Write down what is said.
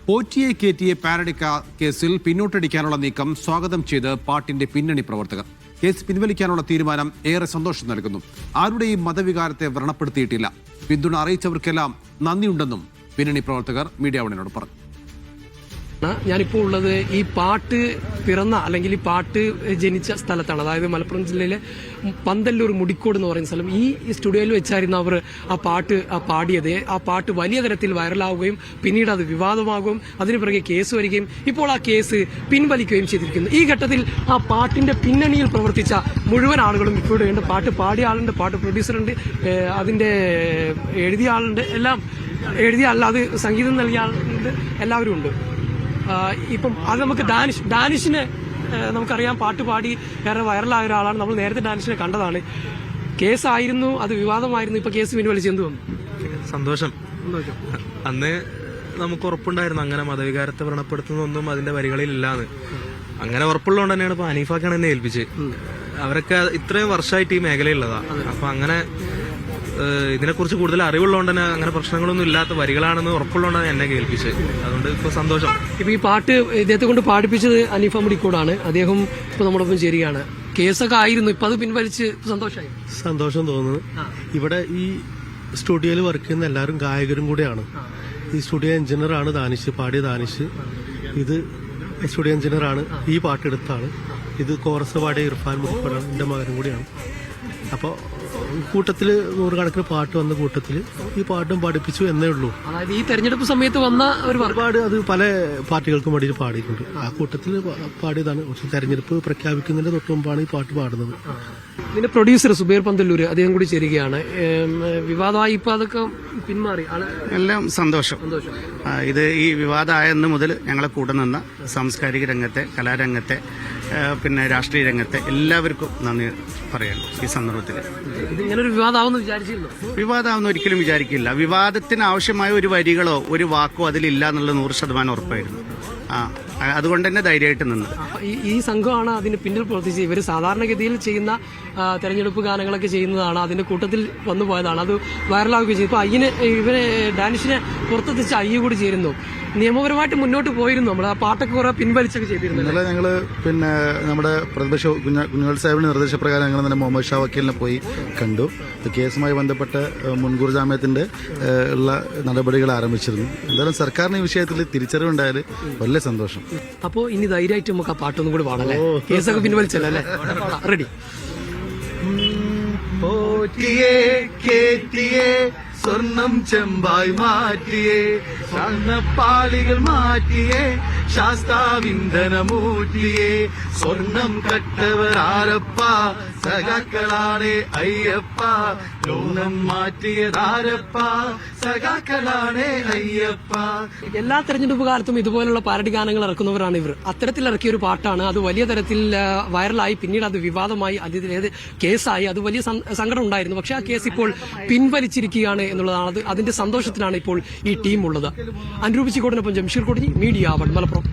പോറ്റിയെ കേറ്റിയെ parody കേസിൽ പിന്നോട്ടടിക്കാനുള്ള നീക്കം സ്വാഗതം ചെയ്ത് പാട്ടിന്റെ പിന്നണി പ്രവർത്തകർ. കേസ് പിൻവലിക്കാനുള്ള തീരുമാനം ഏറെ സന്തോഷം നൽകുന്നു. ആരുടെയും മതവികാരത്തെ വ്രണപ്പെടുത്തിയിട്ടില്ല. പിന്തുണ അറിയിച്ചവർക്കെല്ലാം നന്ദിയുണ്ടെന്നും പിന്നണി പ്രവർത്തകർ മീഡിയ വണിനോട് പറഞ്ഞു. ഞാനിപ്പോൾ ഉള്ളത് ഈ പാട്ട് പിറന്ന അല്ലെങ്കിൽ ഈ പാട്ട് ജനിച്ച സ്ഥലത്താണ്. അതായത് മലപ്പുറം ജില്ലയിലെ പന്തല്ലൂർ മുടിക്കോട് എന്ന് പറയുന്ന സ്ഥലം. ഈ സ്റ്റുഡിയോയിൽ വെച്ചായിരുന്നു അവർ ആ പാട്ട് പാടിയത്. ആ പാട്ട് വലിയ തരത്തിൽ വൈറലാവുകയും പിന്നീട് അത് വിവാദമാകുകയും അതിനു പിറകെ കേസ് വരികയും ഇപ്പോൾ ആ കേസ് പിൻവലിക്കുകയും ചെയ്തിരിക്കുന്നു. ഈ ഘട്ടത്തിൽ ആ പാട്ടിന്റെ പിന്നണിയിൽ പ്രവർത്തിച്ച മുഴുവൻ ആളുകളും ഇപ്പോൾ ഉണ്ട്. പാട്ട് പാടിയ ആളുണ്ട്, പാട്ട് പ്രൊഡ്യൂസറുണ്ട്, അതിന്റെ എഴുതിയ ആളുണ്ട്, എല്ലാം എഴുതിയ അല്ലാതെ സംഗീതം നൽകിയ ആളുണ്ട്, എല്ലാവരും ഉണ്ട്. ഇപ്പം അത് നമുക്ക് ഡാനിഷിനെ നമുക്കറിയാം, പാട്ട് പാടി വേറെ വൈറലായ ഒരാളാണ്. നമ്മൾ നേരത്തെ ഡാനിഷിനെ കണ്ടതാണ്. കേസായിരുന്നു, അത് വിവാദമായിരുന്നു. ഇപ്പൊ കേസ് പിൻവലിച്ച് എന്ത് തോന്നുന്നു? സന്തോഷം. അന്ന് നമുക്ക് ഉറപ്പുണ്ടായിരുന്നു അങ്ങനെ മതവികാരത്തെ വ്രണപ്പെടുത്തുന്നൊന്നും അതിന്റെ വരികളിൽ ഇല്ലാന്ന്. അങ്ങനെ ഉറപ്പുള്ളതുകൊണ്ട് തന്നെയാണ് ഇപ്പൊ ഹനീഫാക്കാണ് എന്നെ ഏൽപ്പിച്ച്. അവരൊക്കെ ഇത്രയും വർഷമായിട്ട് ഈ മേഖലയുള്ളതാ. അപ്പൊ അങ്ങനെ ഇതിനെക്കുറിച്ച് കൂടുതൽ അറിവുള്ളതുകൊണ്ട് തന്നെ അങ്ങനെ പ്രശ്നങ്ങളൊന്നും ഇല്ലാത്ത വരികളാണെന്ന് ഉറപ്പുള്ളതുകൊണ്ടാണ് എന്നെ കേൾപ്പിച്ചത്. അതുകൊണ്ട് ഇപ്പൊ സന്തോഷം. ഇപ്പൊ ഈ പാട്ട് ഇദ്ദേഹത്തെ കൊണ്ട് പാടിപ്പിച്ചത് ഹനീഫ മുടിക്കോടാണ്. അദ്ദേഹം ഇപ്പൊ നമ്മളൊപ്പം ചേരുകയാണ്. കേസൊക്കെ ആയിരുന്നു, ഇപ്പൊ അത് പിൻവലിച്ച് സന്തോഷമായി. സന്തോഷം തോന്നുന്നു. ഇവിടെ ഈ സ്റ്റുഡിയോയിൽ വർക്ക് ചെയ്യുന്ന എല്ലാവരും ഗായകരും കൂടെയാണ്. ഈ സ്റ്റുഡിയോ എഞ്ചിനീയറാണ് ദാനിഷ്, പാടിയ ദാനിഷ്. ഇത് സ്റ്റുഡിയോ എഞ്ചിനീയറാണ്, ഈ പാട്ടെടുത്താണ്. ഇത് കോറസ് പാടിയ ഇർഫാൻ മുടിക്കോടാണ്, എന്റെ മകനും കൂടിയാണ്. അപ്പോൾ കൂട്ടത്തില് നൂറുകണക്കിന് പാട്ട് വന്ന കൂട്ടത്തില് ഈ പാട്ടും പഠിപ്പിച്ചു എന്നേ ഉള്ളൂ. അതായത് ഈ തെരഞ്ഞെടുപ്പ് സമയത്ത് വന്ന ഒരുപാട് അത് പല പാർട്ടികൾക്കും വേണ്ടി പാടിയിട്ടുണ്ട്. ആ കൂട്ടത്തിൽ പാടിയതാണ്. പക്ഷെ തെരഞ്ഞെടുപ്പ് പ്രഖ്യാപിക്കുന്നതിന്റെ തൊട്ട് മുമ്പാണ് ഈ പാട്ട് പാടുന്നത്. ഇതിന്റെ പ്രൊഡ്യൂസർ സുബൈർ പന്തല്ലൂര് അദ്ദേഹം കൂടി ചേരുകയാണ്. വിവാദമായി ഇപ്പൊ അതൊക്കെ പിന്മാറി. എല്ലാം സന്തോഷം. ഇത് ഈ വിവാദമായെന്ന് മുതൽ ഞങ്ങളെ കൂടെ നിന്ന സാംസ്കാരിക രംഗത്തെ, കലാരംഗത്തെ, പിന്നെ രാഷ്ട്രീയ രംഗത്തെ എല്ലാവർക്കും നന്ദി പറയണം ഈ സന്ദർഭത്തിൽ. ഇതിങ്ങനൊരു വിവാദമാവുമെന്ന് വിചാരിച്ചിരുന്നു? വിവാദമാവുന്ന ഒരിക്കലും വിചാരിക്കില്ല. വിവാദത്തിന് ആവശ്യമായ ഒരു വരികളോ ഒരു വാക്കോ അതിലില്ല എന്നുള്ള 100% ഉറപ്പായിരുന്നു. അതുകൊണ്ട് തന്നെ ധൈര്യമായിട്ട് നിന്നത്. ഈ സംഘമാണ് അതിന് പിന്നിൽ പ്രവർത്തിച്ചത്. ഇവർ സാധാരണഗതിയിൽ ചെയ്യുന്ന തെരഞ്ഞെടുപ്പ് ഗാനങ്ങളൊക്കെ ചെയ്യുന്നതാണ്. അതിന്റെ കൂട്ടത്തിൽ വന്നു പോയതാണ്. അത് വൈറലാവുകയും ചെയ്തു. ഇപ്പൊ ഇവരെ ഡാനിഷിനെ പുറത്തെത്തിച്ച അയ്യ കൂടി ചേരുന്നു. നിയമപരമായിട്ട് മുന്നോട്ട് പോയിരുന്നു. നമ്മൾ ആ പാട്ടൊക്കെ കുറെ പിൻവലിച്ചൊക്കെ ചെയ്തിരുന്നു. ഇന്നലെ ഞങ്ങള് പിന്നെ നമ്മുടെ പ്രതിപക്ഷ കുഞ്ഞുങ്ങൾ സാഹിബിന്റെ നിർദ്ദേശപ്രകാരം ഞങ്ങൾ തന്നെ മുഹമ്മദ് ഷാ വക്കീലിനെ പോയി കണ്ടു. കേസുമായി ബന്ധപ്പെട്ട മുൻകൂർ ജാമ്യത്തിന്റെ ഉള്ള നടപടികൾ ആരംഭിച്ചിരുന്നു. എന്തായാലും സർക്കാരിന് ഈ വിഷയത്തിൽ തിരിച്ചറിവുണ്ടായാൽ വലിയ സന്തോഷം. അപ്പോ ഇനി ധൈര്യമായിട്ട് നമുക്ക് ആ പാട്ടൊന്നും കൂടി പാടല്ലേ? കേസൊക്കെ പിൻവലിച്ചല്ലോ അല്ലേ? റെഡി. സ്വർണം ചെമ്പായി മാറ്റിയേ, സ്വർണ്ണപ്പാളികൾ മാറ്റിയേ, ശാസ്താവിന്ധനമൂറ്റിയേ, സ്വർണം കട്ടവർ ആരപ്പ, സഖാക്കളാണേ അയ്യപ്പ, ലോണം മാറ്റിയതാരപ്പ, സഖാക്കളാണേ അയ്യപ്പ. എല്ലാ തെരഞ്ഞെടുപ്പ് കാലത്തും ഇതുപോലുള്ള പാരഡി ഗാനങ്ങൾ ഇറക്കുന്നവരാണ് ഇവർ. അത്തരത്തിൽ ഇറക്കിയ ഒരു പാട്ടാണ്. അത് വലിയ തരത്തിൽ വൈറലായി, പിന്നീട് അത് വിവാദമായി, അതിലേത് കേസായി. അത് വലിയ സങ്കടം ഉണ്ടായിരുന്നു. പക്ഷെ ആ കേസ് ഇപ്പോൾ പിൻവലിച്ചിരിക്കുകയാണ് എന്നുള്ളതാണ്. അതിന്റെ സന്തോഷത്തിലാണ് ഇപ്പോൾ ഈ ടീം ഉള്ളത്. അനുരൂപിച്ചിക്കോടിനൊപ്പം ജംഷീർ കൊടിഞ്ഞി, മീഡിയ 1 മലപ്പുറം.